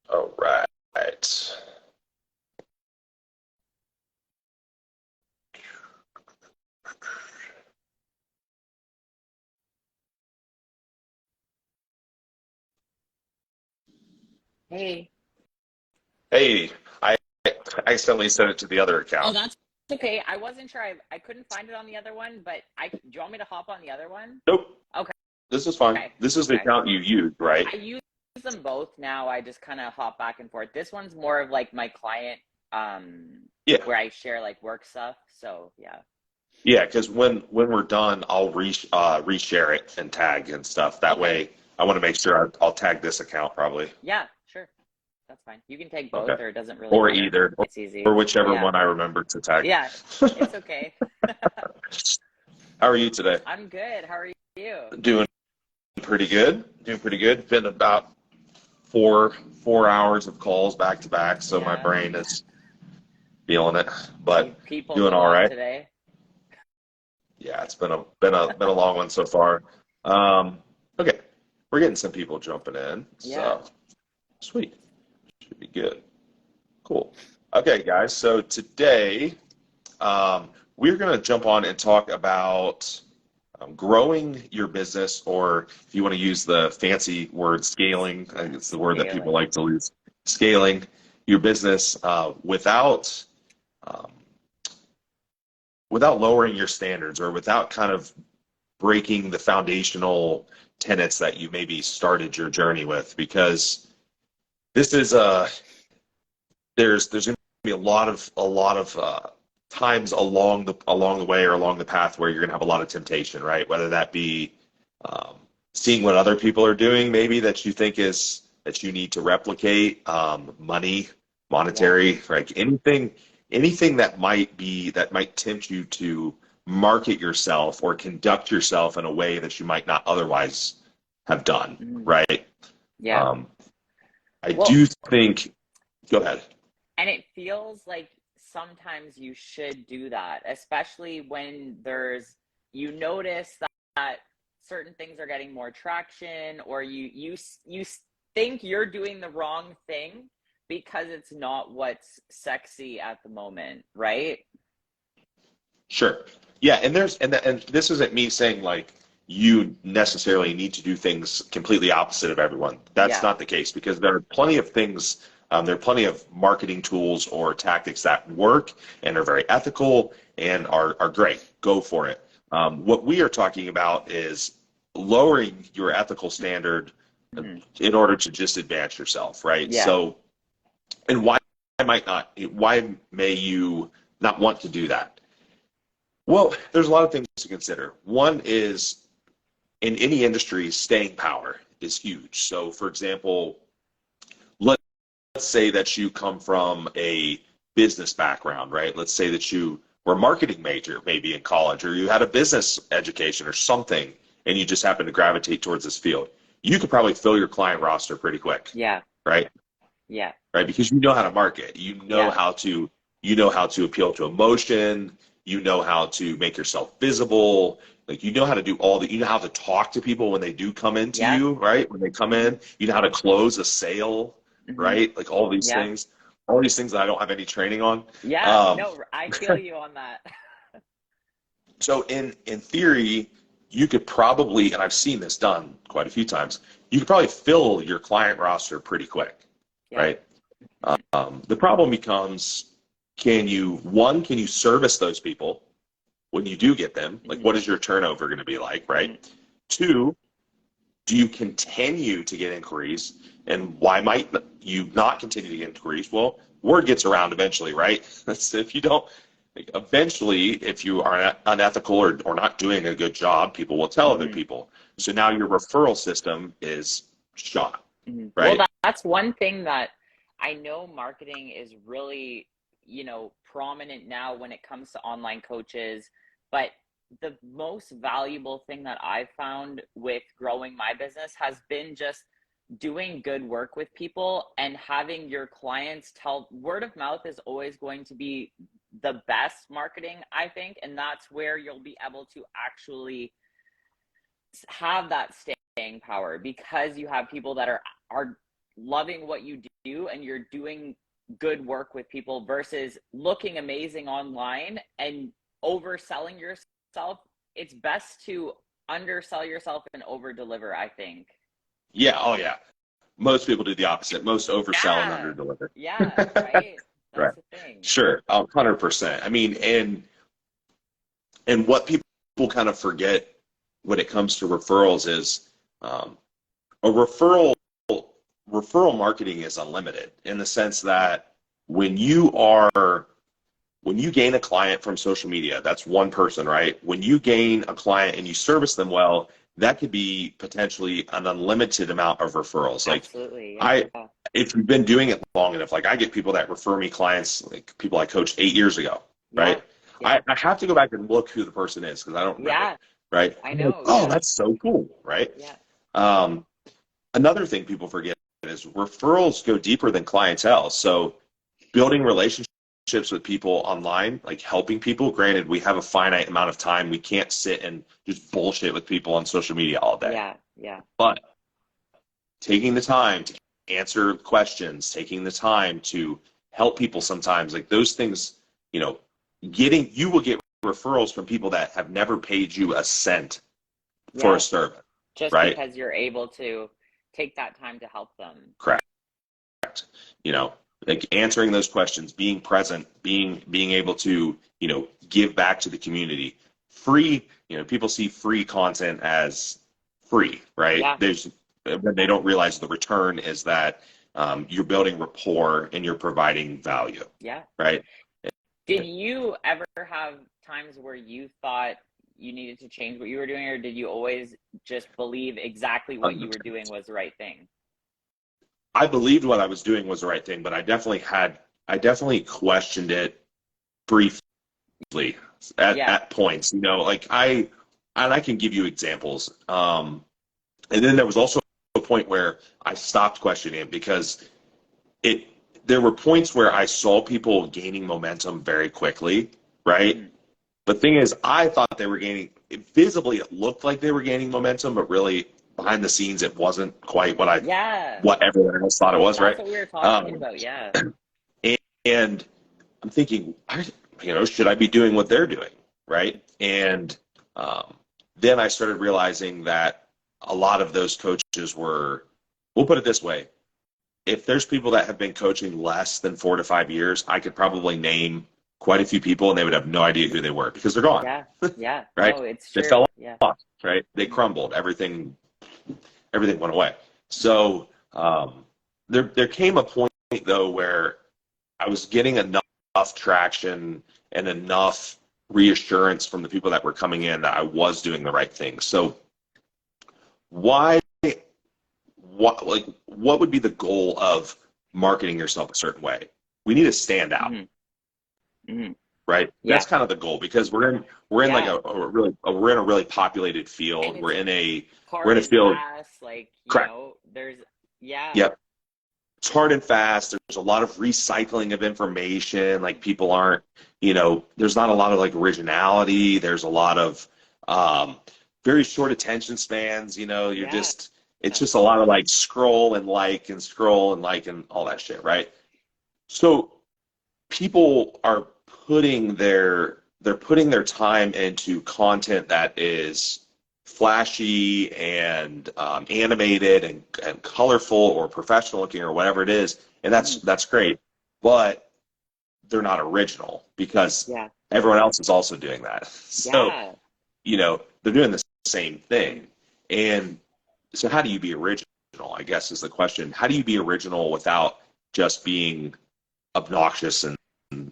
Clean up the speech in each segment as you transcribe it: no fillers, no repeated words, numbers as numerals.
All right. Hey. Hey, I accidentally sent it to the other Oh, account. that's okay. I wasn't sure. I couldn't find it on the other one, but do you want me to hop on the other one? Nope, Okay. this is fine. Okay. This is the Okay. account you used, right? I use them both now. I just kind of hop back and forth. This one's more of like my client, Yeah. where I share like work stuff. So yeah. Yeah, because when we're done, I'll reshare it and tag and stuff. That Okay. way, I want to make sure I'll tag this account probably. Yeah, sure. That's fine. You can take both Okay. or it doesn't really Or matter. either, It's or easy. whichever Yeah. one I remember to tag. Yeah. It's okay. How are you today? I'm good. How are you? Doing pretty good. Doing pretty good. Been about four hours of calls back to back, so my Yeah. brain is feeling it, You but peopled doing a all lot right. today. Yeah, it's been a long one so far. Um, okay, we're getting some people jumping in, Yeah. so sweet, should be good. Cool. Okay, guys. So today we're going to jump on and talk about growing your business, or if you want to use the fancy word, scaling. I think it's the word that people Scaling. like to use. Scaling your business um, without lowering your standards or without kind of breaking the foundational tenets that you maybe started your journey with, because this is there's going to be a lot of times along the way or along the path where you're going to have a lot of temptation, right? Whether that be um, seeing what other people are doing, maybe that you think is that you need to replicate, money, Yeah. monetary, like anything that might tempt you to market yourself or conduct yourself in a way that you might not otherwise have done, Mhm. right? Yeah. Um, I Well, do think. Go ahead. and it feels like sometimes you should do that, especially when you notice that certain things are getting more traction, or you think you're doing the wrong thing because it's not what's sexy at the moment, right? Sure. Yeah, and this isn't me saying like you necessarily need to do things completely opposite of everyone. That's Yeah. not the case, because there are plenty of things, there are plenty of marketing tools or tactics that work and are very ethical and are great. Go for it. What we are talking about is lowering your ethical standard Hmm. in order to just advance yourself, right? Yeah. So, and why may you not want to do that? Well, there's a lot of things to consider. One is, in any industry, staying power is huge. So, for example, let's say that you come from a business background, right? Let's say that you were a marketing major, maybe in college, or you had a business education or something, and you just happen to gravitate towards this field. You could probably fill your client roster pretty quick, Yeah. right? Yeah. Right? Because you know how to market. Yeah. You know how to appeal to emotion, you know how to make yourself visible, like you know how to do you know how to talk to people when they do come into Yeah. you, right? When they come in, you know how to close a sale, Hmm. right? Like all these Yeah. things. All these things that I don't have any training on. Yeah. Um, No, I feel you on that. so in theory, you could probably, and I've seen this done quite a few times, you could probably fill your client roster pretty quick, Yeah. right? The problem becomes, can you service those people when you do get them? Like, Hmm. what is your turnover going to be like, right? Hmm. Two, do you continue to get inquiries? And why might you not continue to get inquiries? Well, word gets around eventually, right? If you don't, like, eventually, if you are unethical or not doing a good job, people will tell other Hmm. people. So now your referral system is shot, Hmm. Well, right? that's one thing that I know marketing is really, prominent now when it comes to online coaches. But the most valuable thing that I've found with growing my business has been just doing good work with people and having your clients tell. Word of mouth is always going to be the best marketing, I think, and that's where you'll be able to actually have that staying power, because you have people that are loving what you do and you're doing good work with people versus looking amazing online and overselling yourself. It's best to undersell yourself and over deliver, I think. Yeah. Oh yeah. Most people do the opposite. Most oversell and Yeah. underdeliver. Yeah, right. Right. That's the thing. Sure. 100%. I mean, and what people kind of forget when it comes to referrals is a referral marketing is unlimited in the sense that when you are when you gain a client from social media, that's one person, right? When you gain a client and you service them well, that could be potentially an unlimited amount of referrals. Like Absolutely. Yeah. I, if you've been doing it long enough, like I get people that refer me clients, like people I coached 8 years ago, Yeah. right? Yeah. I have to go back and look who the person is because I don't remember, Yeah. right? I I'm like, know. oh, Yeah. that's so cool, right? Yeah. Um, Another thing people forget is referrals go deeper than clientele. So building relationships with people online, like helping people. Granted, we have a finite amount of time. We can't sit and just bullshit with people on social media all day. Yeah. Yeah. But taking the time to answer questions, taking the time to help people sometimes, like those things, you know, you will get referrals from people that have never paid you a cent for a Yeah. service, Just right? because you're able to take that time to help them. Correct. You know, like answering those questions, being present, being able to, give back to the community. Free, people see free content as free, right? Yeah. When they don't realize the return is that you're building rapport and you're providing value, Yeah. right? Did you ever have times where you thought you needed to change what you were doing, or did you always just believe exactly what you were doing was the right thing? I believed what I was doing was the right thing, but I definitely questioned it briefly Yeah. at points, like and I can give you examples. And then there was also a point where I stopped questioning it because it there were points where I saw people gaining momentum very quickly, right? Mm. The thing is, I thought they were gaining visibly. It looked like they were gaining momentum, but really behind the scenes, it wasn't quite Yeah. what everyone else thought it was, That's right? what we were talking Um, about. Yeah. and I'm thinking, should I be doing what they're doing, right? And um, then I started realizing that a lot of those coaches we'll put it this way, if there's people that have been coaching less than 4 to 5 years, I could probably name quite a few people and they would have no idea who they were because they're gone, Yeah. Yeah. right? No, it's They true. fell Yeah. off, right? They crumbled. Everything went away. So there came a point though where I was getting enough traction and enough reassurance from the people that were coming in that I was doing the right thing. So why what would be the goal of marketing yourself a certain way? We need to stand out, Hmm. Hmm. right? Yeah. That's kind of the goal because we're in like Yeah. we're in a really populated And field. it's We're in hard a and field. fast. Like, Correct. there's, yeah. Yep. It's hard and fast. There's a lot of recycling of information. Like people aren't, there's not a lot of like originality. There's a lot of very short attention spans. Yeah. It's just a lot of like scroll and like and all that shit, right? So people are putting their time into content that is flashy and animated and colorful or professional looking or whatever it is, and Hmm. that's great, but they're not original because Yeah. everyone else is also doing that. So Yeah. they're doing the same thing, and so how do you be original? I guess is the question. How do you be original without just being obnoxious and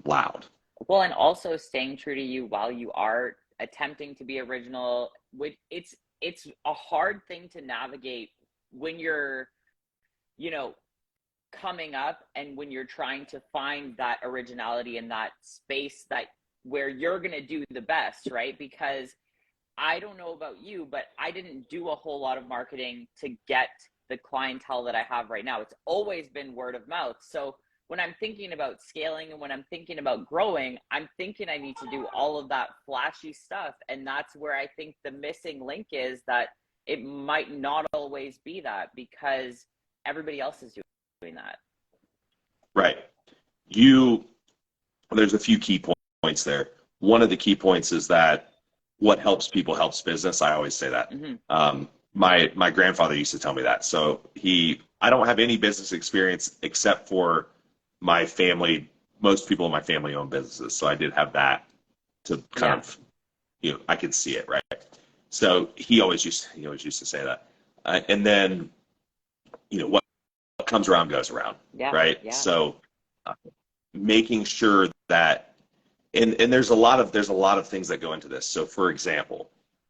loud? Well, and also staying true to you while you are attempting to be original. Which it's a hard thing to navigate when you're, you know, coming up and when you're trying to find that originality in that space that where you're going to do the best, right? Because I don't know about you, but I didn't do a whole lot of marketing to get the clientele that I have right now. It's always been word of mouth. So when I'm thinking about scaling and when I'm thinking about growing, I'm thinking I need to do all of that flashy stuff. And that's where I think the missing link is, that it might not always be that, because everybody else is doing that. Right. There's a few key points there. One of the key points is that what helps people helps business. I always say that. My grandfather used to tell me that. So I don't have any business experience except for my family. Most people in my family own businesses. So I did have that to kind of, I could see it, right? So he always used to say that. And then, what comes around goes around, right? Yeah. So making sure that, and there's a lot of things that go into this. So for example,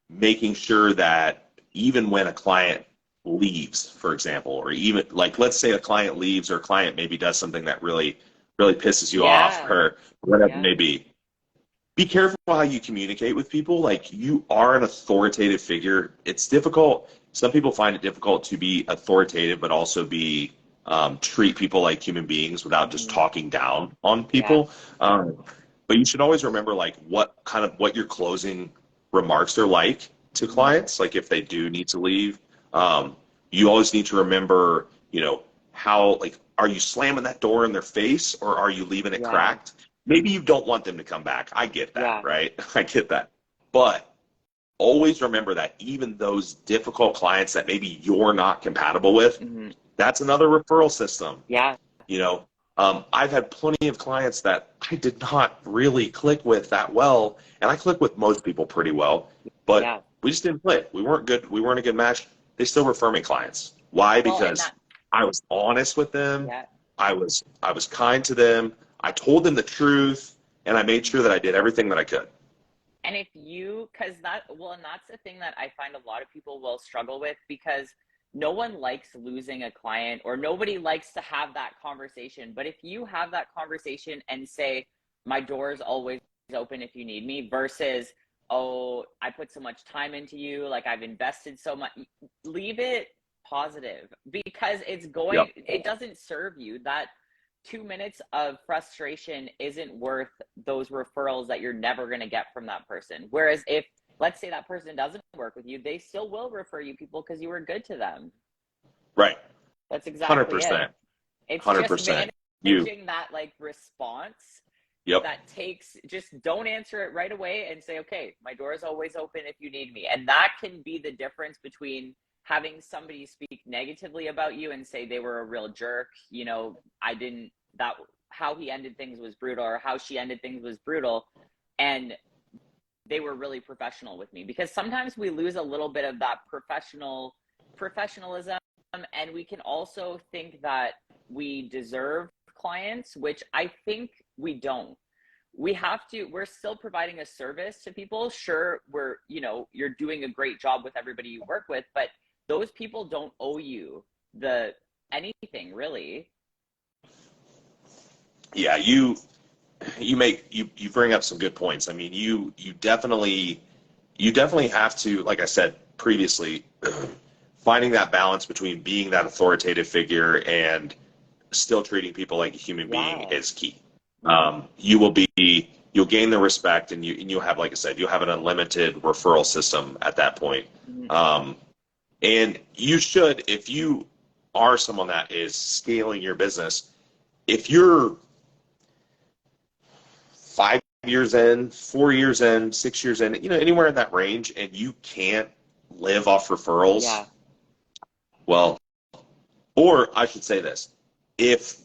making sure that even when a client leaves, for example, or even like, let's say a client leaves, or a client maybe does something that really, really pisses you off, or whatever it may be careful how you communicate with people. Like, you are an authoritative figure. It's difficult. Some people find it difficult to be authoritative, but also be, treat people like human beings without just talking down on people. But you should always remember, like, what your closing remarks are like to clients. Like, if they do need to leave, you always need to remember, how, like, are you slamming that door in their face, or are you leaving it cracked? Maybe you don't want them to come back. I get that, right? I get that. But always remember that even those difficult clients that maybe you're not compatible with, that's another referral system. I've had plenty of clients that I did not really click with that well, and I click with most people pretty well, but we just didn't click. We weren't good. We weren't a good match. They still refer me clients. Why? Because I was honest with them. I was kind to them. I told them the truth, and I made sure that I did everything that I could. And and that's the thing that I find a lot of people will struggle with, because no one likes losing a client, or nobody likes to have that conversation. But if you have that conversation and say, my door is always open if you need me, versus, oh, I put so much time into you, like, I've invested so much, leave it positive, because it doesn't serve you. That 2 minutes of frustration isn't worth those referrals that you're never going to get from that person. Whereas if, let's say, that person doesn't work with you, they still will refer you people because you were good to them. Right. That's exactly 100%. it. It's 100%. just managing that, like, response that takes, just don't answer it right away and say, okay, my door is always open if you need me. And that can be the difference between having somebody speak negatively about you and say they were a real jerk, how he ended things was brutal, or how she ended things was brutal, and they were really professional with me. Because sometimes we lose a little bit of that professionalism, and we can also think that we deserve clients, which I think we don't. We're still providing a service to people. Sure, you're doing a great job with everybody you work with, but those people don't owe you anything, really. Yeah, you bring up some good points. I mean, you definitely have to, like I said previously, finding that balance between being that authoritative figure and still treating people like a human being is key. You'll gain the respect, and you'll have, like I said, you'll have an unlimited referral system at that point. And you should, if you are someone that is scaling your business, if you're 5 years in, 4 years in, 6 years in, anywhere in that range, and you can't live off referrals, well, or I should say this, if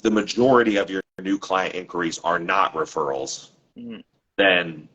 the majority of your new client inquiries are not referrals, then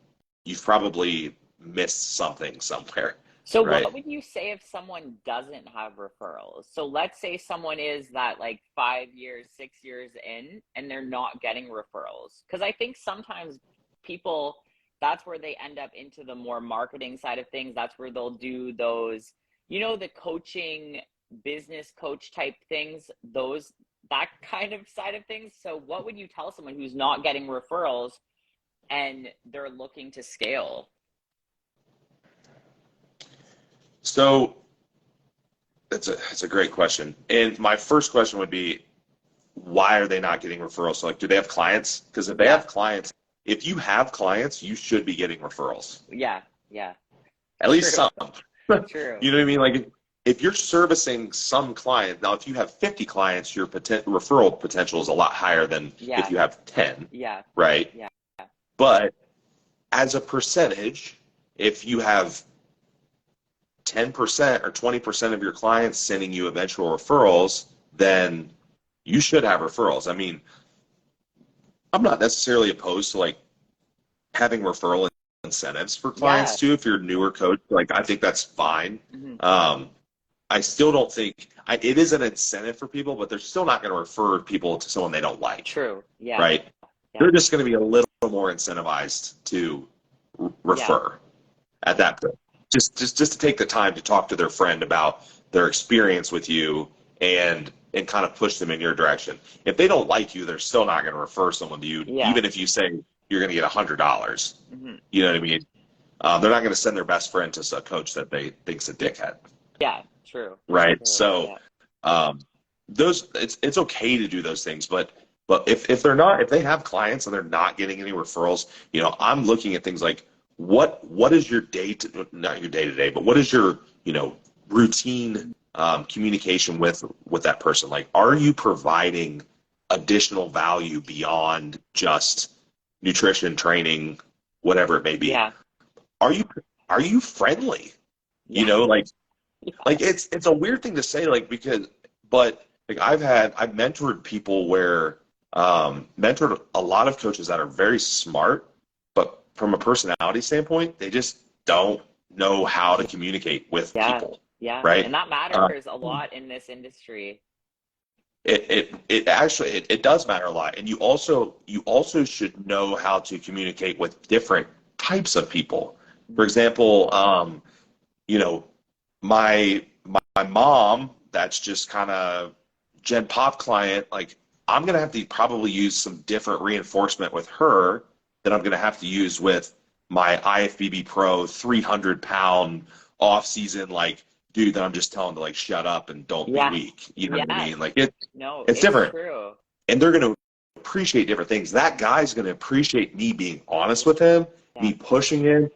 you've probably missed something somewhere. So what would you say if someone doesn't have referrals? So let's say someone is that, like, 5 years, 6 years in, and they're not getting referrals. Because I think sometimes people, that's where they end up into the more marketing side of things. That's where they'll do those, the coaching, business coach type things, that kind of side of things. So what would you tell someone who's not getting referrals and they're looking to scale? So that's a great question. And my first question would be, why are they not getting referrals? So like, do they have clients? Because if they Yeah. have clients, if you have clients, you should be getting referrals. Yeah. Yeah. At least True. some. True. You know what I mean? Like if you're servicing some client, now if you have 50 clients, your referral potential is a lot higher than Yeah. if you have 10, Yeah. right? Yeah. But as a percentage, if you have 10% or 20% of your clients sending you eventual referrals, then you should have referrals. I mean, I'm not necessarily opposed to like having referral incentives for clients Yeah. too. If you're a newer coach, like I think that's fine. Mm-hmm. I still don't think it is an incentive for people, but they're still not going to refer people to someone they don't like, True. Yeah. right? Yeah. They're just going to be a little more incentivized to refer at that point. Just to take the time to talk to their friend about their experience with you and kind of push them in your direction. If they don't like you, they're still not going to refer someone to you, Yeah. even if you say you're going to get $100. Mm-hmm. You know what I mean? They're not going to send their best friend to a coach that they think's a dickhead. Yeah. True. Right. True. So, Yeah. it's okay to do those things, but if they have clients and they're not getting any referrals, you know, I'm looking at things like what is your not your day to day, but what is your, you know, routine communication with that person? Like, are you providing additional value beyond just nutrition, training, whatever it may be? Yeah. Are you friendly? You Yeah. know, like Yeah. like it's a weird thing to say, like, but like I've mentored people where mentored a lot of coaches that are very smart, but from a personality standpoint, they just don't know how to communicate with Yeah. people, Yeah. right? And that matters a lot in this industry. It actually it does matter a lot, and you also should know how to communicate with different types of people. For example, you know, my mom, that's just kind of Gen Pop client, like I'm gonna have to probably use some different reinforcement with her than I'm gonna have to use with my IFBB Pro 300-pound off season like dude that I'm just telling to like shut up and don't be Yeah. weak. You know what I Yeah. mean? Like No, it's different, true. and they're gonna appreciate different things. That guy's gonna appreciate me being honest with him, Yeah. me pushing him,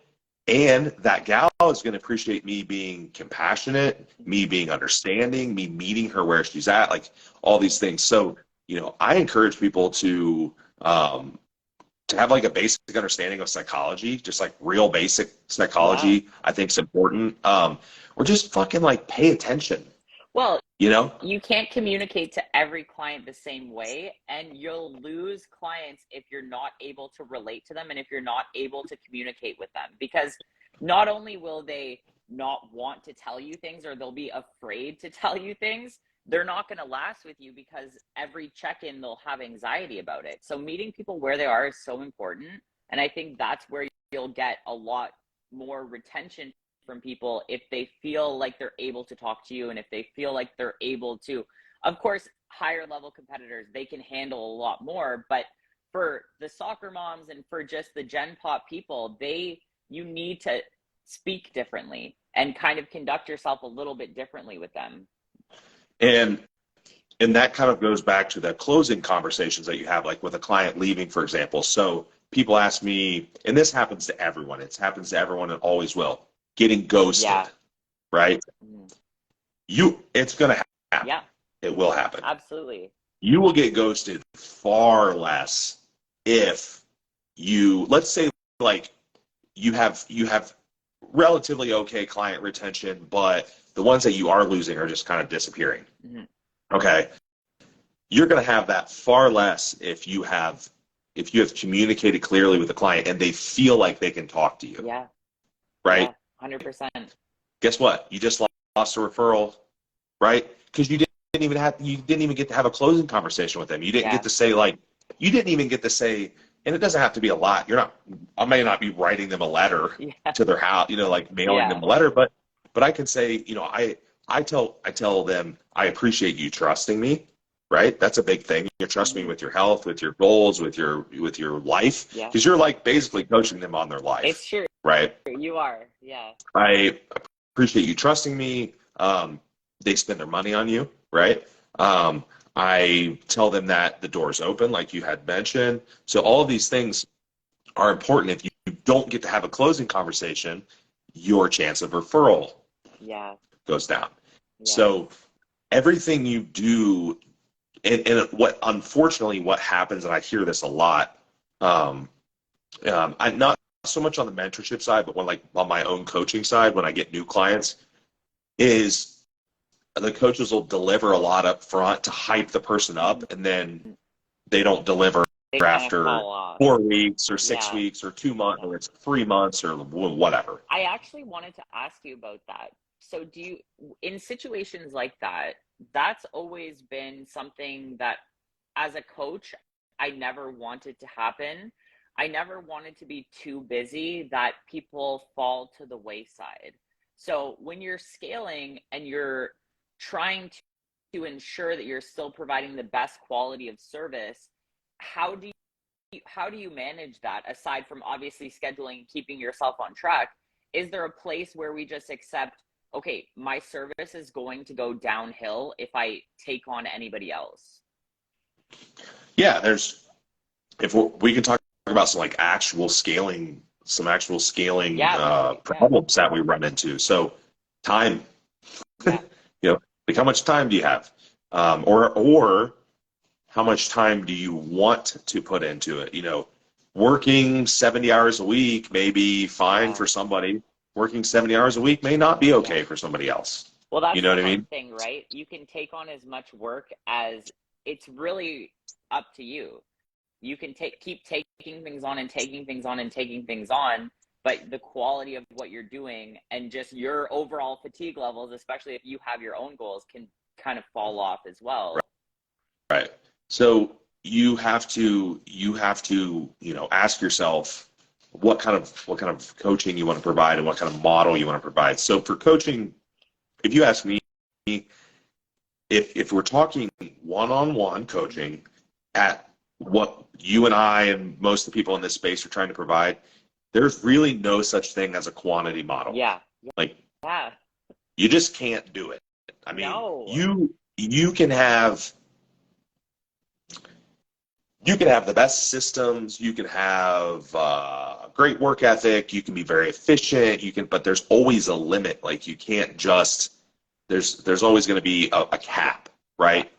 and that gal is going to appreciate me being compassionate, me being understanding, me meeting her where she's at, like all these things. So, you know, I encourage people to have like a basic understanding of psychology, just like real basic psychology. I think is important. Or just fucking like pay attention. Well, You know? you can't communicate to every client the same way, and you'll lose clients if you're not able to relate to them and if you're not able to communicate with them, because not only will they not want to tell you things, or they'll be afraid to tell you things, they're not going to last with you because every check-in they'll have anxiety about it. So meeting people where they are is so important, and I think that's where you'll get a lot more retention from people if they feel like they're able to talk to you, and if they feel like they're able to, of course, higher level competitors, they can handle a lot more, but for the soccer moms and for just the Gen Pop people, you need to speak differently and kind of conduct yourself a little bit differently with them. And that kind of goes back to the closing conversations that you have, like with a client leaving, for example. So people ask me, and this happens to everyone. It happens to everyone and always will. Getting ghosted, right? It's going to happen. Yeah. It will happen. Absolutely. You will get ghosted far less if let's say like you have relatively okay client retention, but the ones that you are losing are just kind of disappearing. Mm-hmm. Okay. You're going to have that far less if you have communicated clearly with the client and they feel like they can talk to you. Yeah. Right? Yeah, 100%. Guess what? You just lost a referral, right? Because you didn't even get to have a closing conversation with them. You didn't get to say you didn't even get to say, and it doesn't have to be a lot. I may not be writing them a letter to their house, like mailing them a letter, but I can say, I tell them, I appreciate you trusting me, right? That's a big thing. You trust me with your health, with your goals, with your life, because you're like basically coaching them on their life. It's true. Right? You are, yeah. I appreciate you trusting me. They spend their money on you, right? I tell them that the door's open, like you had mentioned. So all of these things are important. If you don't get to have a closing conversation, your chance of referral goes down. So everything you do, and what unfortunately what happens, and I hear this a lot, I'm not so much on the mentorship side, but when like on my own coaching side, when I get new clients, is the coaches will deliver a lot up front to hype the person up, and then they don't deliver after 4 weeks or 6 weeks or 2 months or it's 3 months or whatever. I actually wanted to ask you about that. So do you, in situations like that, that's always been something that as a coach, I never wanted to happen. I never wanted to be too busy that people fall to the wayside. So when you're scaling and you're trying to ensure that you're still providing the best quality of service, how do you manage that aside from obviously scheduling, keeping yourself on track? Is there a place where we just accept, okay, my service is going to go downhill if I take on anybody else? Yeah, if we can talk about some actual scaling problems that we run into. So time, like how much time do you have? Or how much time do you want to put into it? Working 70 hours a week may be fine for somebody. Working 70 hours a week may not be okay for somebody else. Well, that's what I mean? Thing, right? You can take on as much work as it's really up to you. You can keep taking things on and taking things on and taking things on, but the quality of what you're doing and just your overall fatigue levels, especially if you have your own goals, can kind of fall off as well. Right. So you have to ask yourself what kind of coaching you want to provide and what kind of model you want to provide. So for coaching, if you ask me, if we're talking one-on-one coaching at what you and I and most of the people in this space are trying to provide, there's really no such thing as a quantity model. You just can't do it. I mean, you can have the best systems, you can have great work ethic, you can be very efficient, but there's always a limit. Like you can't just, there's always going to be a cap, right?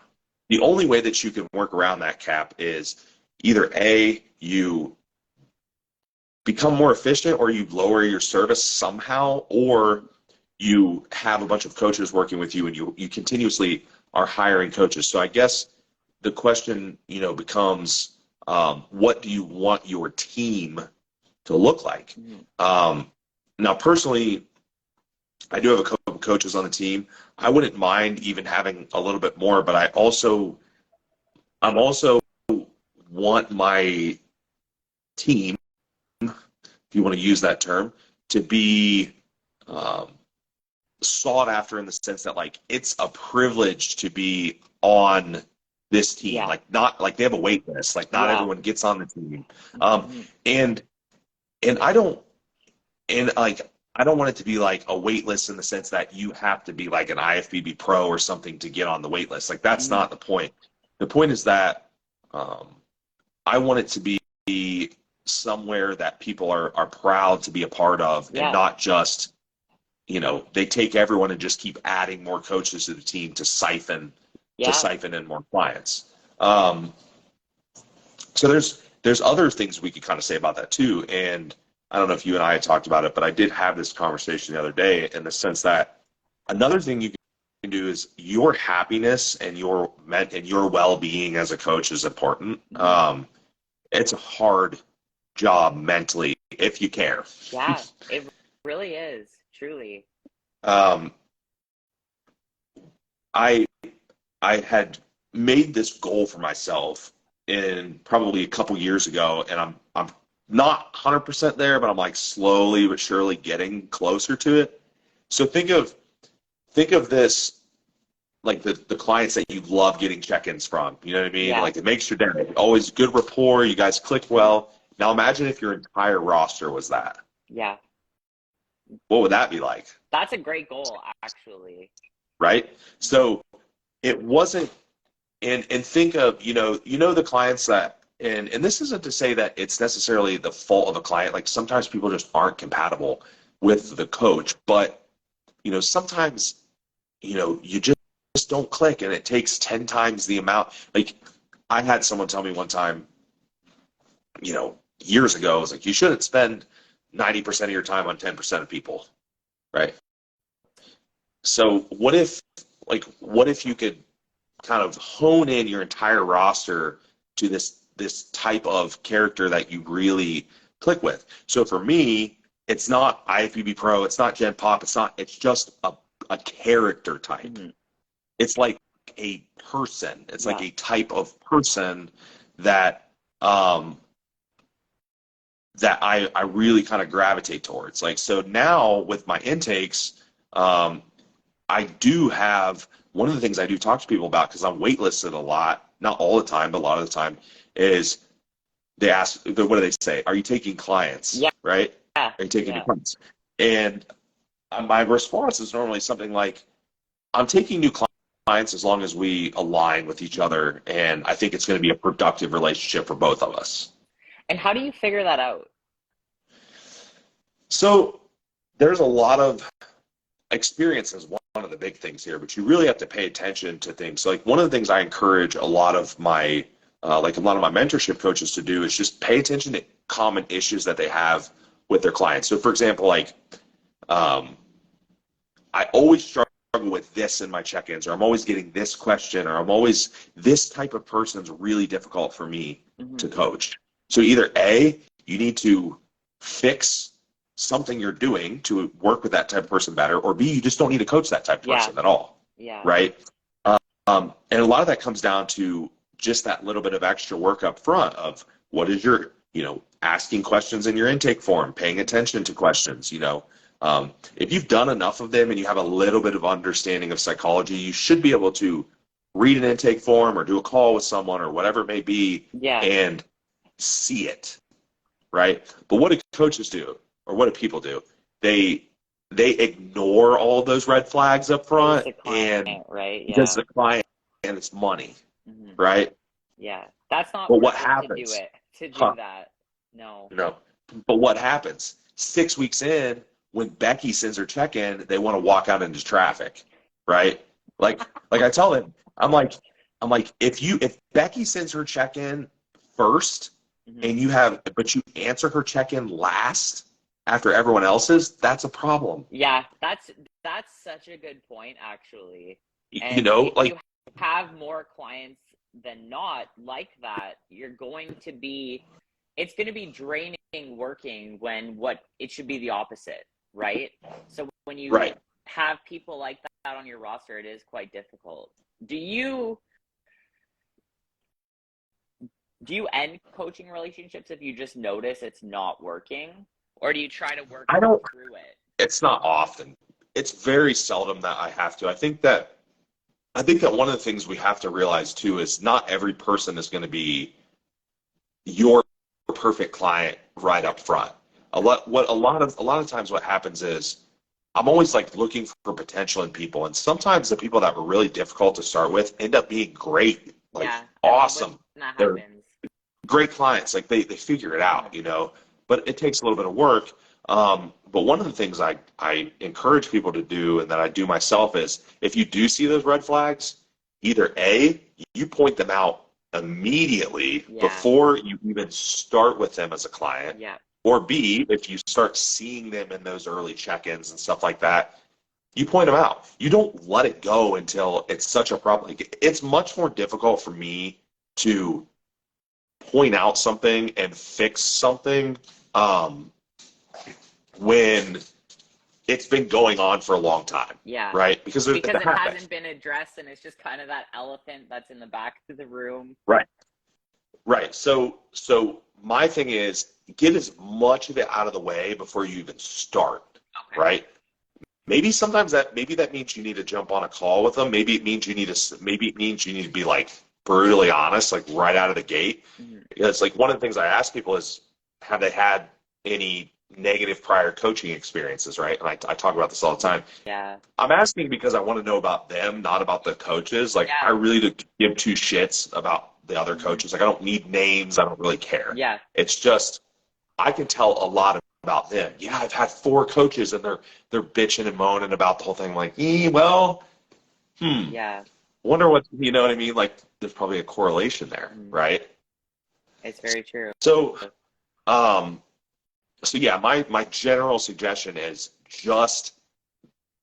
The only way that you can work around that cap is either A, you become more efficient or you lower your service somehow, or you have a bunch of coaches working with you and you continuously are hiring coaches. So I guess the question, becomes, what do you want your team to look like? Now, personally, I do have a couple of coaches on the team. I wouldn't mind even having a little bit more, but I'm also want my team, if you want to use that term, to be sought after in the sense that it's a privilege to be on this team. Not like they have a wait list. Not everyone gets on the team. And I don't want it to be like a wait list in the sense that you have to be like an IFBB pro or something to get on the wait list. That's not the point. The point is that I want it to be somewhere that people are proud to be a part of, and not just, they take everyone and just keep adding more coaches to the team to siphon in more clients. So there's other things we could kind of say about that too. And I don't know if you and I had talked about it, but I did have this conversation the other day in the sense that another thing you can do is your happiness and your well-being as a coach is important. It's a hard job mentally if you care. Yeah, it really is, truly. I had made this goal for myself in probably a couple years ago, and I'm not 100% there, but I'm slowly but surely getting closer to it. So think of this like the clients that you love getting check-ins from. You know what I mean? It makes your day. Always good rapport. You guys click well. Now imagine if your entire roster was that. Yeah. What would that be like? That's a great goal, actually. Right? So it wasn't, and think of, the clients that, and this isn't to say that it's necessarily the fault of a client. Like sometimes people just aren't compatible with the coach, but sometimes, you just don't click, and it takes 10 times the amount. Like I had someone tell me one time, years ago, I was like, you shouldn't spend 90% of your time on 10% of people, right? So what if you could kind of hone in your entire roster to this type of character that you really click with? So for me, it's not IFBB Pro, it's not Gen Pop, it's just a character type. Mhm. It's like a person. It's like Yeah. a type of person that that I really kind of gravitate towards. Like, so now with my intakes, I do have, one of the things I do talk to people about, because I'm waitlisted a lot, not all the time, but a lot of the time, is they ask, what do they say? Are you taking clients? Yeah. Right? Yeah. Are you taking Yeah. new clients? And my response is normally something like, I'm taking new clients as long as we align with each other, and I think it's going to be a productive relationship for both of us. And how do you figure that out? So there's a lot of experience is one of the big things here, but you really have to pay attention to things. So, like, one of the things I encourage a lot of my mentorship coaches to do is just pay attention to common issues that they have with their clients. So for example, like, I always struggle with this in my check-ins, or I'm always getting this question, or this type of person is really difficult for me to coach. So either A, you need to fix something you're doing to work with that type of person better, or B, you just don't need to coach that type of person at all. Yeah. Right? And a lot of that comes down to just that little bit of extra work up front of what is your, asking questions in your intake form, paying attention to questions. If you've done enough of them and you have a little bit of understanding of psychology, you should be able to read an intake form or do a call with someone or whatever it may be, and see it, right? But what do coaches do, or what do people do? They ignore all those red flags up front, and right? because the client and it's money, right? Yeah, that's not But worth what it happens? to do that. No. No. But what happens? 6 weeks in, when Becky sends her check-in, they want to walk out into traffic, right? Like I tell them, I'm like, if Becky sends her check-in first, and but you answer her check-in last after everyone else's, that's a problem. Yeah, that's such a good point, actually. And If you have more clients than not like that, it's going to be draining working when it should be the opposite, right? So when you have people like that on your roster, it is quite difficult. Do you end coaching relationships if you just notice it's not working, or do you try to work through it? It's not often. It's very seldom that I have to. I think that one of the things we have to realize too is not every person is going to be your perfect client right up front. A lot of times what happens is I'm always like looking for potential in people, and sometimes the people that were really difficult to start with end up being great, awesome. They're great clients. Like they figure it out, but it takes a little bit of work. But one of the things I encourage people to do, and that I do myself, is if you do see those red flags, either A, you point them out immediately before you even start with them as a client, or B, if you start seeing them in those early check-ins and stuff like that, you point them out. You don't let it go until it's such a problem. It's much more difficult for me to point out something and fix something when it's been going on for a long time. Yeah. Right? Because it hasn't been addressed, and it's just kind of that elephant that's in the back of the room. Right. Right. So my thing is, get as much of it out of the way before you even start. Okay. Right? Maybe that means you need to jump on a call with them. Maybe it means you need to be like brutally honest, like right out of the gate. Because like one of the things I ask people is, have they had any negative prior coaching experiences, right? And I talk about this all the time. Yeah. I'm asking because I want to know about them, not about the coaches. Like, I Yeah. really don't give two shits about the other Mhm. coaches. Like, I don't need names. I don't really care. Yeah. It's just I can tell a lot about them. Yeah, I've had four coaches and they're bitching and moaning about the whole thing. Like, well, Yeah. wonder what, you know what I mean? Like, there's probably a correlation there, Mhm. right? It's very true. So, um, so yeah, my general suggestion is just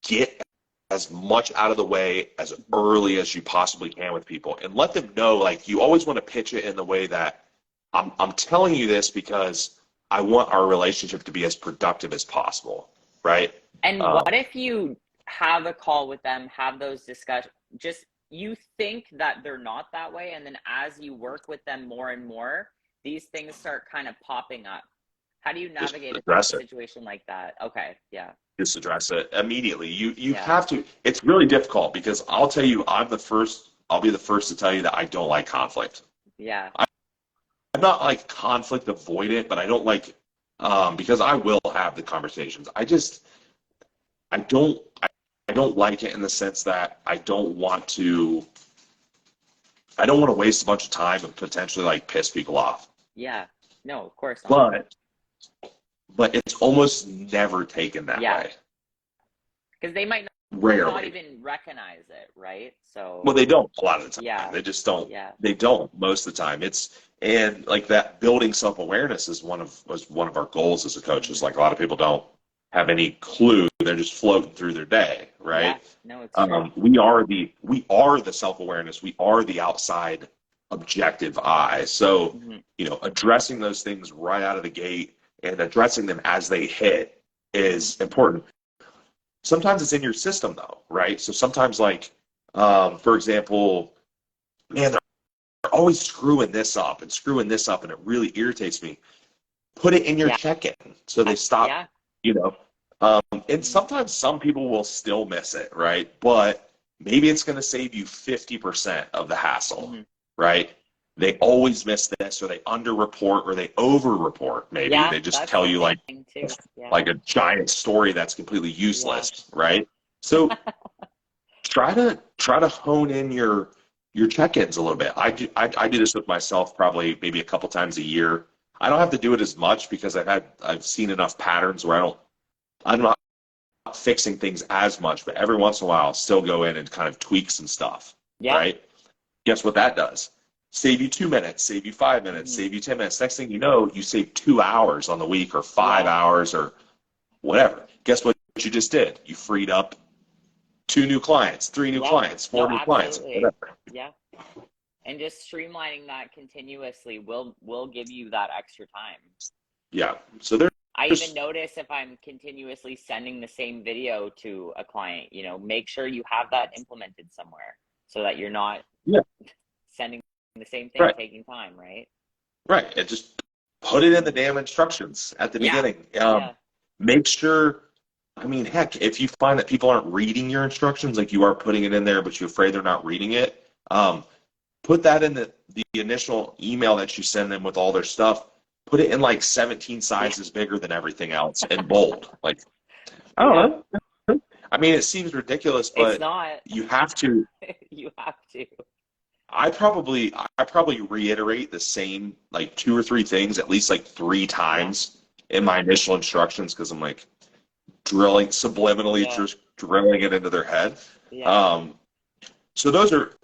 get as much out of the way as early as you possibly can with people, and let them know, like, you always want to pitch it in the way that I'm telling you this because I want our relationship to be as productive as possible, right? And Um, what if you have a call with them, have those discussions, just you think that they're not that way, and then as you work with them more and more, these things start kind of popping up. How do you just navigate a address it. situation like that? Okay, yeah. Just address it immediately. You Yeah. have to. It's really difficult because I'll tell you, I'll be the first to tell you that I don't like conflict. Yeah. I'm not like conflict avoidant, but I don't like because I will have the conversations. I don't I don't like it in the sense that I don't want to waste a bunch of time and potentially like piss people off. Yeah. No, of course not. But it's almost never taken that Yeah. way. Because they might not Rarely. even recognize it, right? So Well, they don't a lot of the time. yeah. They just don't. Yeah. They don't most of the time. And like that building self-awareness was one of our goals as a coach. Is like a lot of people don't have any clue. They're just floating through their day, right? Yeah. No, it's true. We are the self-awareness. We are the outside objective eye. So, Mm-hmm. addressing those things right out of the gate and addressing them as they hit is important. Sometimes it's in your system though, right? So sometimes like, for example, man, they're always screwing this up and it really irritates me. Put it in your Yeah. check-in so they stop, Yeah. you know. And sometimes some people will still miss it, right? But maybe it's going to save you 50% of the hassle, Mm-hmm. right? They always miss this, or they underreport, or they overreport. Maybe Yeah, they just that's tell the you like thing too. Yeah. a giant story that's completely useless, right? So try to hone in your check-ins a little bit. I do this with myself probably maybe a couple times a year. I don't have to do it as much because I've seen enough patterns where I'm not fixing things as much, but every once in a while I'll still go in and kind of tweak some stuff, Yeah. right? Guess what that does? Save you 2 minutes, save you 5 minutes, Mhm. save you 10 minutes. Next thing you know, you save 2 hours on the week or 5 hours or whatever. Guess what you just did? You freed up 2 new clients, 3 new clients, 4 new clients, Absolutely. whatever. Yeah. And just streamlining that continuously will give you that extra time. Yeah. So there's I even notice if I'm continuously sending the same video to a client, make sure you have that implemented somewhere so that you're not sending the same thing, right. taking time, right? Right. And just put it in the damn instructions at the beginning. Make sure, I mean, heck, if you find that people aren't reading your instructions, like you are putting it in there, but you're afraid they're not reading it, put that in the initial email that you send them with all their stuff. Put it in like 17 sizes bigger than everything else and bold. Like, I don't know. I mean, it seems ridiculous, but it's not. You have to. You have to. I probably reiterate the same like 2 or 3 things at least like 3 times in my initial instructions because I'm like subliminally just drilling it into their head. So those are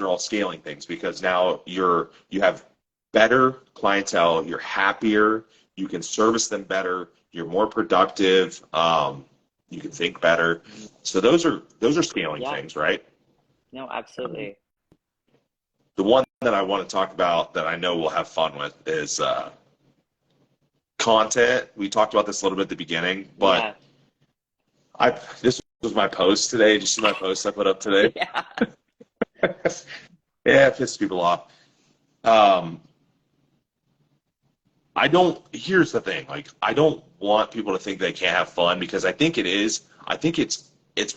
all scaling things because now you have better clientele, you're happier, you can service them better, you're more productive, you can think better. So those are scaling things, right? No, absolutely. The one that I want to talk about that I know we'll have fun with is content. We talked about this a little bit at the beginning, but this was my post today. Did you see my post I put up today? Yeah. Yeah, it pisses people off. Here's the thing, like, I don't want people to think they can't have fun because I think it's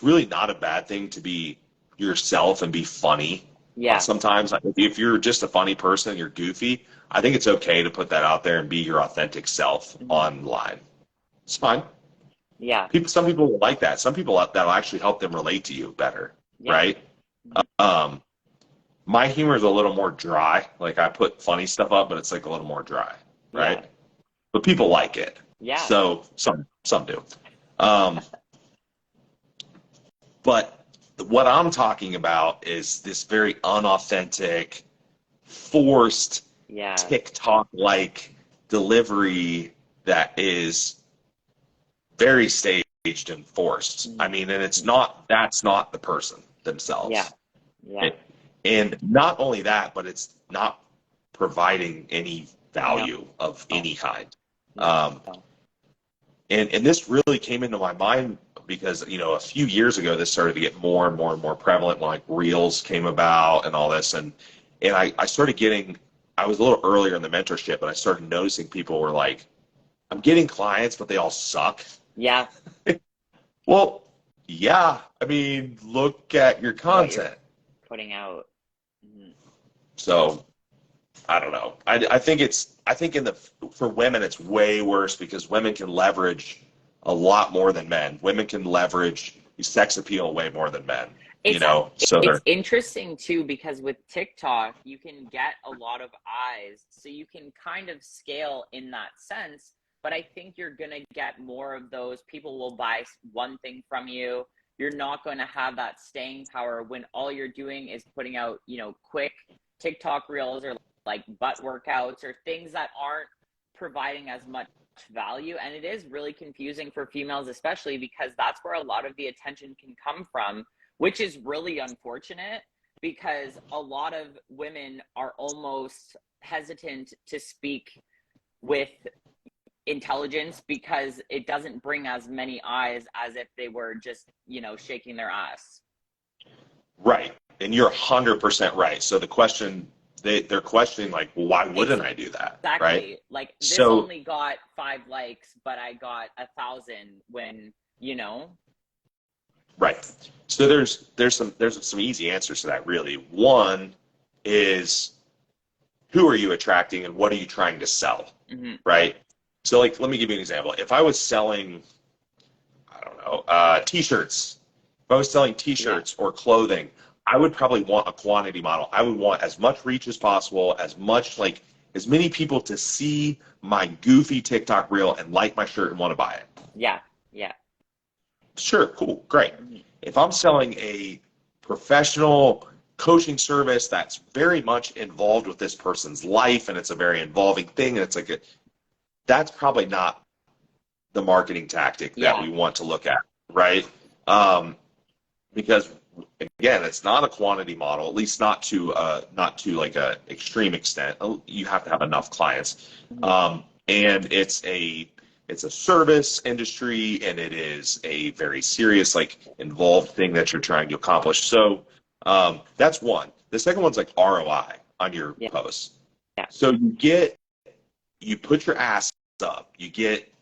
really not a bad thing to be yourself and be funny. Yeah. Sometimes if you're just a funny person, you're goofy, I think it's okay to put that out there and be your authentic self online. It's fine. Yeah. Some people will like that. Some people that'll actually help them relate to you better, Yeah. right? My humor is a little more dry. Like I put funny stuff up, but it's like a little more dry, right? Yeah. But people like it. Yeah. So some do. But what I'm talking about is this very unauthentic, forced Yeah. TikTok-like delivery that is very staged and forced. I mean, and that's not the person themselves. Yeah. Yeah. And not only that, but it's not providing any value of any kind. And this really came into my mind because, you know, a few years ago, this started to get more and more and more prevalent when like Reels came about and all this. And I started getting, I was a little earlier in the mentorship, but I started noticing people were like, I'm getting clients, but they all suck. Yeah. Well, yeah. I mean, look at your content. Putting out. So I don't know. I think for women, it's way worse because women can leverage a lot more than men. Women can leverage sex appeal way more than men. It's interesting too, because with TikTok, you can get a lot of eyes, so you can kind of scale in that sense. But I think you're going to get more of those. People will buy one thing from you. You're not going to have that staying power when all you're doing is putting out, you know, quick TikTok reels or like butt workouts or things that aren't providing as much value. And it is really confusing for females, especially because that's where a lot of the attention can come from, which is really unfortunate because a lot of women are almost hesitant to speak with intelligence because it doesn't bring as many eyes as if they were just, you know, shaking their ass. Right. And you're 100% right. So the question, they're questioning, like, well, why wouldn't I do that? Exactly. Right? Like, this only got 5 likes, but I got 1,000 when, you know. Right. So there's some easy answers to that, really. One is, who are you attracting and what are you trying to sell? Mm-hmm. Right? So, like, let me give you an example. If I was selling, I don't know, T-shirts, if I was selling T-shirts or clothing, I would probably want a quantity model. I would want as much reach as possible, as many people to see my goofy TikTok reel and like my shirt and want to buy it. Yeah, yeah. Sure, cool, great. If I'm selling a professional coaching service that's very much involved with this person's life and it's a very involving thing and it's like that's probably not the marketing tactic that we want to look at, right? Because again, it's not a quantity model, at least not to like a extreme extent. You have to have enough clients, and it's a service industry, and it is a very serious, like, involved thing that you're trying to accomplish. So that's one. The second one's like ROI on your posts. Yeah. So you put your ass up, you get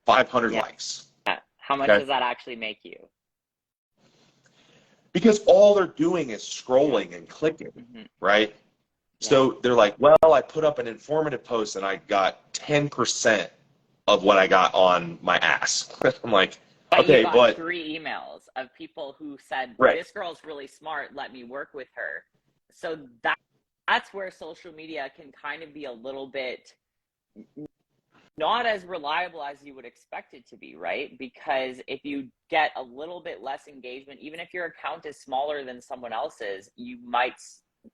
500 likes. Yeah. How much does that actually make you? Because all they're doing is scrolling and clicking, right? Yeah. So they're like, well, I put up an informative post and I got 10% of what I got on my ass. I'm like, okay, you got 3 emails of people who said, this girl's really smart, let me work with her. So that's where social media can kind of be a little bit not as reliable as you would expect it to be, right? Because if you get a little bit less engagement, even if your account is smaller than someone else's, you might,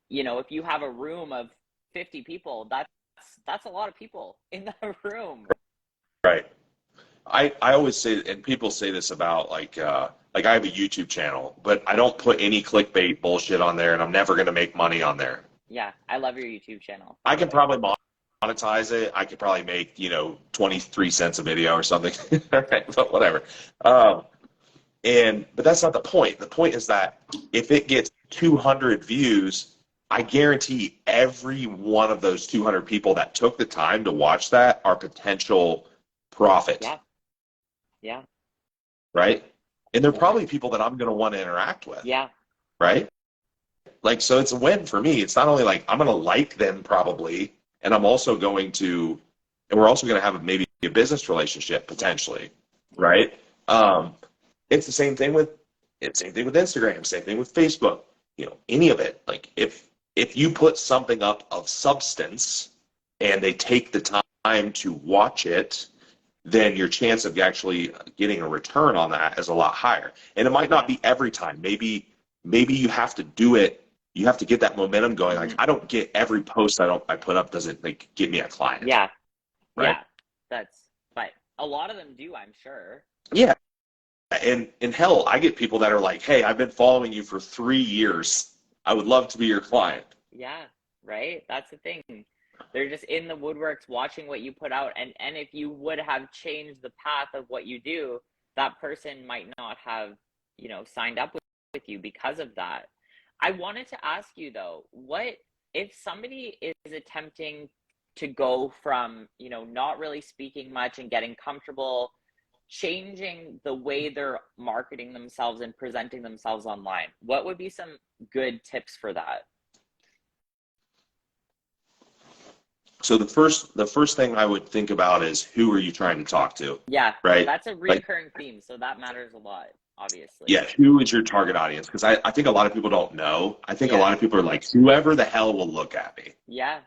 you know, if you have a room of 50 people, that's a lot of people in the room. Right. I always say, and people say this about like I have a YouTube channel, but I don't put any clickbait bullshit on there, and I'm never going to make money on there. Yeah, I love your YouTube channel. I can probably monetize it. I could probably make 23 cents a video or something. But whatever. But that's not the point. The point is that if it gets 200 views, I guarantee every one of those 200 people that took the time to watch that are potential profit. Yeah. Yeah. Right? And they're probably people that I'm going to want to interact with. Yeah. Right? Like, so it's a win for me. It's not only like I'm going to like them probably, and I'm also going to, and we're also going to have maybe a business relationship potentially, right? It's the same thing with Instagram, same thing with Facebook, any of it. Like if you put something up of substance and they take the time to watch it, then your chance of actually getting a return on that is a lot higher. And it might not be every time. Maybe you have to do it. You have to get that momentum going. Like I don't get every post I put up doesn't like get me a client. Yeah. Right? Yeah. But a lot of them do, I'm sure. Yeah. And hell, I get people that are like, hey, I've been following you for 3 years. I would love to be your client. Yeah, right? That's the thing. They're just in the woodworks watching what you put out. And if you would have changed the path of what you do, that person might not have, signed up with you because of that. I wanted to ask you though, what if somebody is attempting to go from, not really speaking much and getting comfortable, changing the way they're marketing themselves and presenting themselves online? What would be some good tips for that? So the first thing I would think about is who are you trying to talk to? Yeah, right. That's a recurring theme, so that matters a lot, obviously. Yeah, who is your target audience? Because I think a lot of people don't know. I think a lot of people are like, whoever the hell will look at me. Yeah.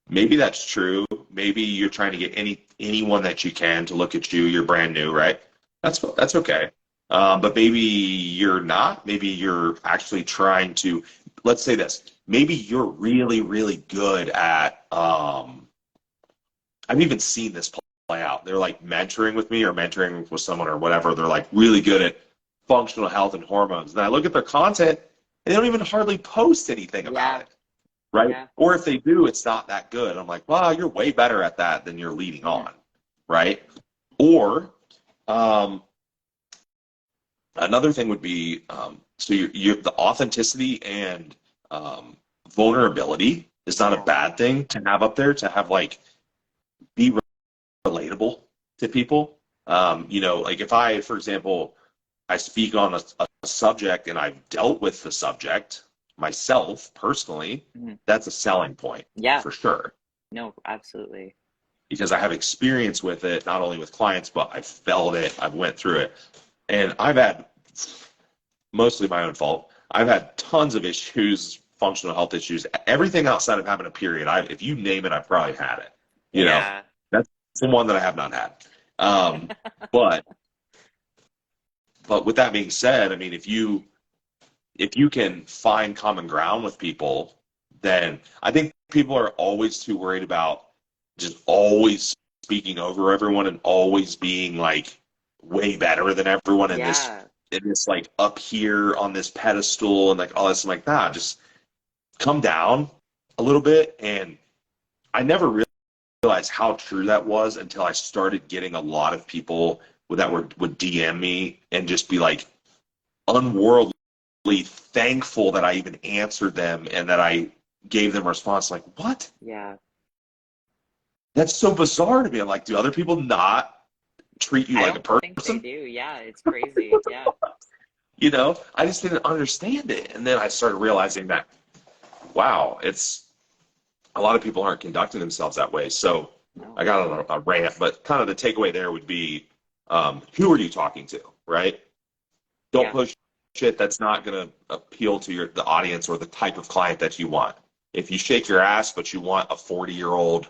Maybe that's true. Maybe you're trying to get anyone that you can to look at you. You're brand new, right? That's okay. But maybe you're not. Maybe you're actually trying to. Let's say this. Maybe you're really, really good at. I've even seen this play out. They're like mentoring with me or mentoring with someone or whatever. They're like really good at functional health and hormones. And I look at their content and they don't even hardly post anything about it. Right? Yeah. Or if they do, it's not that good. I'm like, well, you're way better at that than you're leading on. Right? Or another thing would be, so you're the authenticity and vulnerability is not a bad thing to have up there, to have like be relatable to people. Like if I, for example, I speak on a subject and I've dealt with the subject myself personally, that's a selling point. Yeah, for sure. No, absolutely. Because I have experience with it, not only with clients, but I've felt it, I've went through it. And I've had, mostly my own fault, I've had tons of issues, functional health issues, everything outside of having a period. If you name it, I've probably had it. You know, that's the one that I have not had. But with that being said, I mean, if you can find common ground with people, then I think people are always too worried about just always speaking over everyone and always being like way better than everyone in this like up here on this pedestal and like all this. I'm like, nah, just come down a little bit. And I never realized how true that was until I started getting a lot of people would DM me and just be like unworldly thankful that I even answered them and that I gave them a response. Like, what? Yeah. That's so bizarre to me. I'm like, do other people not treat you like a person? I think they do. Yeah, it's crazy. Yeah. I just didn't understand it. And then I started realizing that, wow, it's a lot of people aren't conducting themselves that way. So I got on a rant, but kind of the takeaway there would be, who are you talking to, right? Don't push shit that's not going to appeal to the audience or the type of client that you want. If you shake your ass, but you want a 40-year-old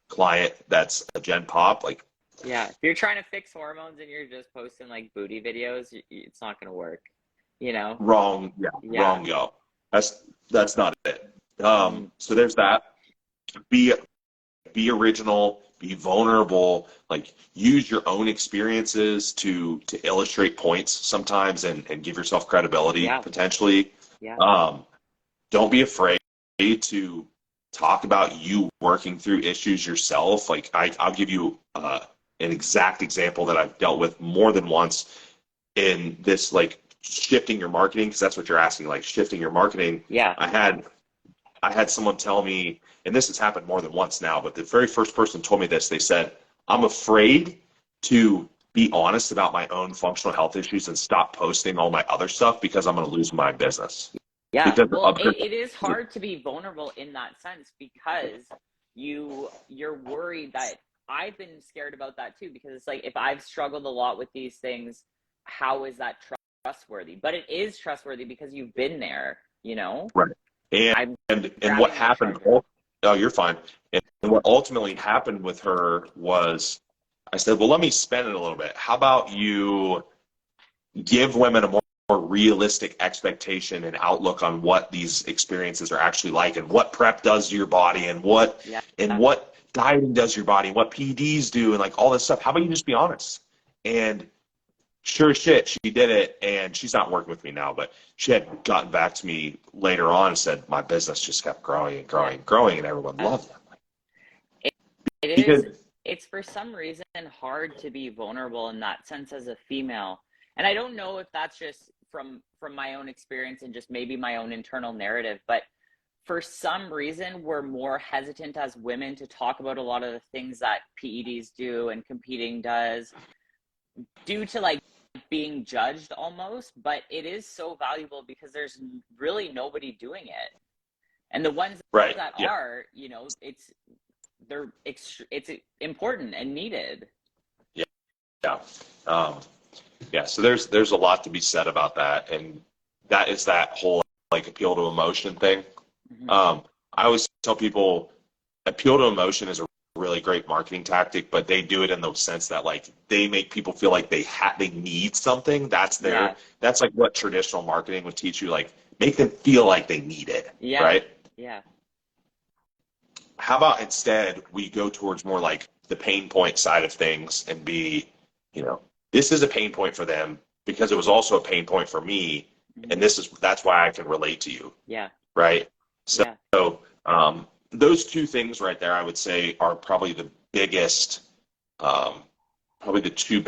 client that's a Gen Pop, like. Yeah, if you're trying to fix hormones and you're just posting like booty videos, it's not going to work, Wrong. Yeah. Wrong go. That's not it. So there's that. Be original, be vulnerable, like use your own experiences to illustrate points sometimes and give yourself credibility potentially. Yeah. Don't be afraid to talk about you working through issues yourself. Like I'll give you an exact example that I've dealt with more than once in this, like shifting your marketing, because that's what you're asking, like shifting your marketing. Yeah. I had someone tell me, and this has happened more than once now, but the very first person told me this. They said, I'm afraid to be honest about my own functional health issues and stop posting all my other stuff because I'm going to lose my business. Yeah, well, it is hard to be vulnerable in that sense because you're worried that I've been scared about that too, because it's like, if I've struggled a lot with these things, how is that trustworthy? But it is trustworthy because you've been there, you know? Right. And I'm and what grabbing my happened? charger. Oh, you're fine. And what ultimately happened with her was, I said, well, let me spin it a little bit. How about you give women a more realistic expectation and outlook on what these experiences are actually like, and what prep does to your body, and what Yeah. dieting does to your body, and what PEDs do, and like all this stuff. How about you just be honest? And sure as shit, she did it, and she's not working with me now, but she had gotten back to me later on and said, my business just kept growing and growing and growing, and everyone loved It, it it. is, Because, it's for some reason hard to be vulnerable in that sense as a female. And I don't know if that's just from my own experience and just maybe my own internal narrative, but for some reason we're more hesitant as women to talk about a lot of the things that PEDs do and competing does, due to like being judged almost. But it is so valuable because there's really nobody doing it, and the ones right, that yeah, are, it's important and needed. yeah, yeah. Yeah, so there's a lot to be said about that, and that is that whole like appeal to emotion thing. Mm-hmm. I always tell people appeal to emotion is a really great marketing tactic, but they do it in the sense that like they make people feel like they need something. Yeah. That's like what traditional marketing would teach you, like make them feel like they need it, Yeah. right? Yeah. How about instead we go towards more like the pain point side of things and be, this is a pain point for them because it was also a pain point for me, and that's why I can relate to you, Yeah. right? So, Yeah. those two things right there, I would say, are probably the biggest, probably the two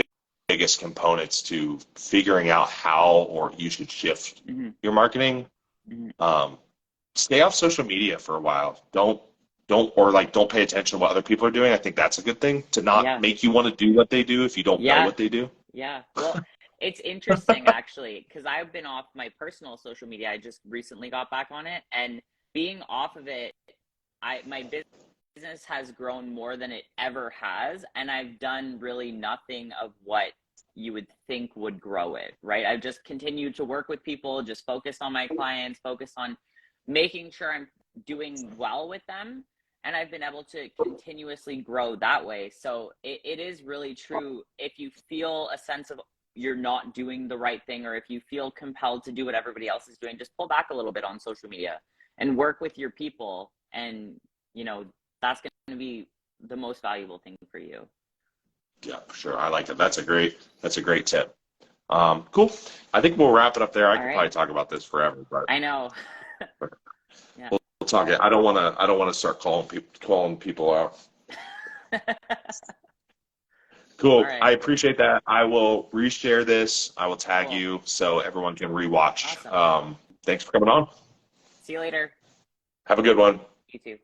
biggest components to figuring out how or you should shift Mm-hmm. your marketing. Stay off social media for a while. Don't pay attention to what other people are doing. I think that's a good thing, to not Yeah. make you want to do what they do if you don't know Yeah. what they do. Yeah. Well, it's interesting actually, because I've been off my personal social media. I just recently got back on it, and being off of it, my business has grown more than it ever has, and I've done really nothing of what you would think would grow it, right? I've just continued to work with people, just focused on my clients, focused on making sure I'm doing well with them, and I've been able to continuously grow that way. So it is really true. If you feel a sense of you're not doing the right thing, or if you feel compelled to do what everybody else is doing, just pull back a little bit on social media and work with your people. And, that's going to be the most valuable thing for you. Yeah, for sure. I like it. That's a great tip. Cool. I think we'll wrap it up there. I All could right. probably talk about this forever, but I know. Yeah. we'll talk it. I don't want to start calling people out. All Cool. right. I appreciate that. I will reshare this. I will tag Cool. you so everyone can rewatch. Awesome. Thanks for coming on. See you later. Have a good one. You too.